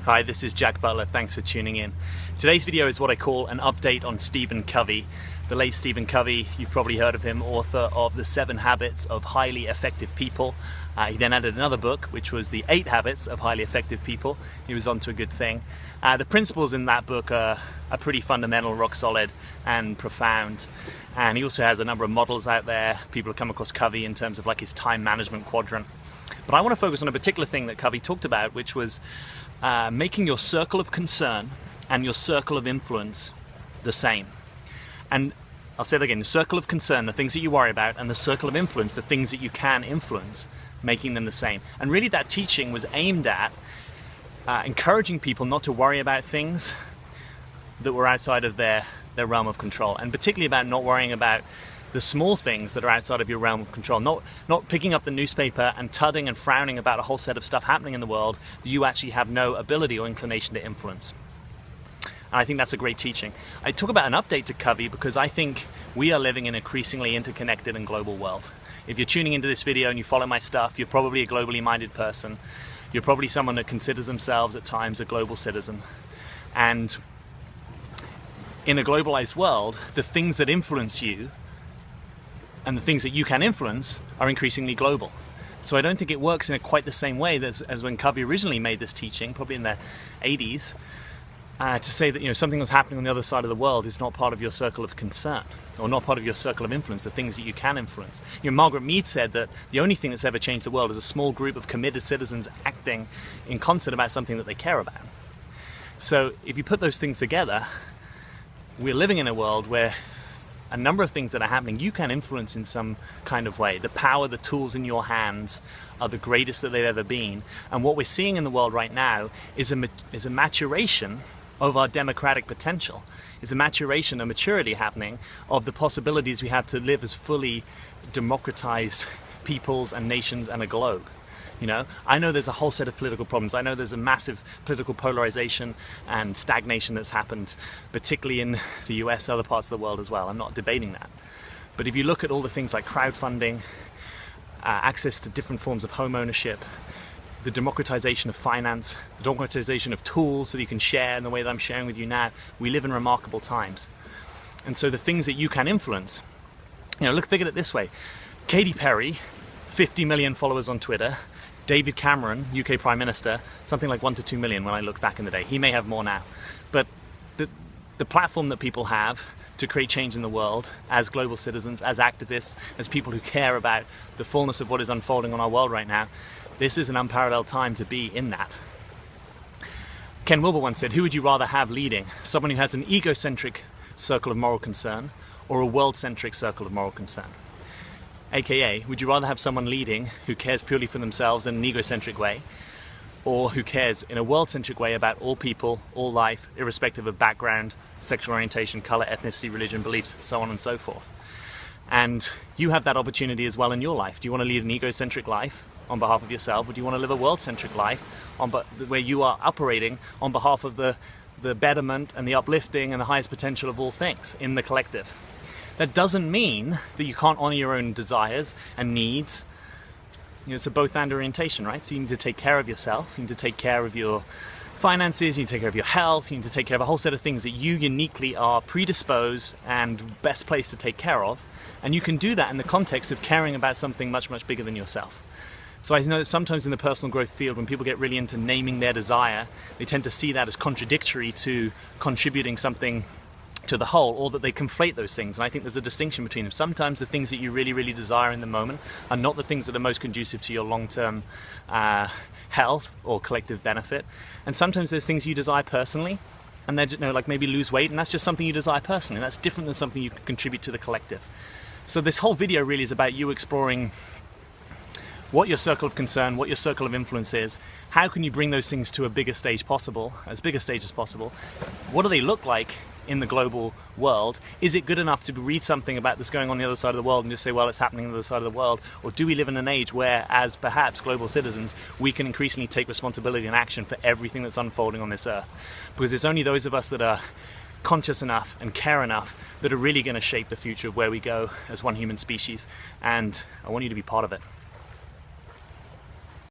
Hi, this is Jack Butler. Thanks for tuning in. Today's video is what I call an update on Stephen Covey. The late Stephen Covey, you've probably heard of him, author of The 7 Habits of Highly Effective People. He then added another book, which was The 8 Habits of Highly Effective People. He was onto a good thing. The principles in that book are pretty fundamental, rock solid, and profound. And he also has a number of models out there. People have come across Covey in terms of like his time management quadrant. But I want to focus on a particular thing that Covey talked about, which was making your circle of concern and your circle of influence the same. And I'll say that again, the circle of concern, the things that you worry about, and the circle of influence, the things that you can influence, making them the same. And really that teaching was aimed at encouraging people not to worry about things that were outside of their realm of control, and particularly about not worrying about the small things that are outside of your realm of control, not picking up the newspaper and tudding and frowning about a whole set of stuff happening in the world that you actually have no ability or inclination to influence. And I think that's a great teaching. I talk about an update to Covey because I think we are living in an increasingly interconnected and global world. If you're tuning into this video and you follow my stuff, you're probably a globally minded person. You're probably someone that considers themselves at times a global citizen. And in a globalized world, the things that influence you and the things that you can influence are increasingly global. So I don't think it works in quite the same way as when Covey originally made this teaching, probably in the 80s, to say that something that's happening on the other side of the world is not part of your circle of concern, or not part of your circle of influence, the things that you can influence. Margaret Mead said that the only thing that's ever changed the world is a small group of committed citizens acting in concert about something that they care about. So if you put those things together, we're living in a world where a number of things that are happening you can influence in some kind of way. The power, the tools in your hands are the greatest that they've ever been. And what we're seeing in the world right now is a maturation of our democratic potential. It's a maturation, a maturity happening of the possibilities we have to live as fully democratized peoples and nations and a globe. I know there's a whole set of political problems. I know there's a massive political polarization and stagnation that's happened, particularly in the US, other parts of the world as well. I'm not debating that. But if you look at all the things like crowdfunding, access to different forms of home ownership, the democratization of finance, the democratization of tools so that you can share in the way that I'm sharing with you now, we live in remarkable times. And so the things that you can influence, think at it this way. Katy Perry, 50 million followers on Twitter. David Cameron, UK Prime Minister, something like 1 to 2 million when I look back in the day. He may have more now. But the platform that people have to create change in the world as global citizens, as activists, as people who care about the fullness of what is unfolding on our world right now, this is an unparalleled time to be in that. Ken Wilber once said, who would you rather have leading? Someone who has an egocentric circle of moral concern or a world-centric circle of moral concern? AKA, would you rather have someone leading who cares purely for themselves in an egocentric way, or who cares in a world-centric way about all people, all life, irrespective of background, sexual orientation, color, ethnicity, religion, beliefs, so on and so forth? And you have that opportunity as well in your life. Do you want to lead an egocentric life on behalf of yourself, or do you want to live a world-centric life where you are operating on behalf of the betterment and the uplifting and the highest potential of all things in the collective? That doesn't mean that you can't honor your own desires and needs. It's a both-and orientation, right? So you need to take care of yourself, you need to take care of your finances, you need to take care of your health, you need to take care of a whole set of things that you uniquely are predisposed and best placed to take care of. And you can do that in the context of caring about something much, much bigger than yourself. So I know that sometimes in the personal growth field, when people get really into naming their desire, they tend to see that as contradictory to contributing something to the whole, or that they conflate those things. And I think there's a distinction between them. Sometimes the things that you really, really desire in the moment are not the things that are most conducive to your long-term health or collective benefit. And sometimes there's things you desire personally, and they're like maybe lose weight, and that's just something you desire personally. That's different than something you can contribute to the collective. So this whole video really is about you exploring what your circle of concern, what your circle of influence is, how can you bring those things to a bigger stage possible, as big a stage as possible, what do they look like in the global world? Is it good enough to read something about this going on the other side of the world and just say, well, it's happening on the other side of the world? Or do we live in an age where, as perhaps global citizens, we can increasingly take responsibility and action for everything that's unfolding on this earth? Because it's only those of us that are conscious enough and care enough that are really going to shape the future of where we go as one human species. And I want you to be part of it.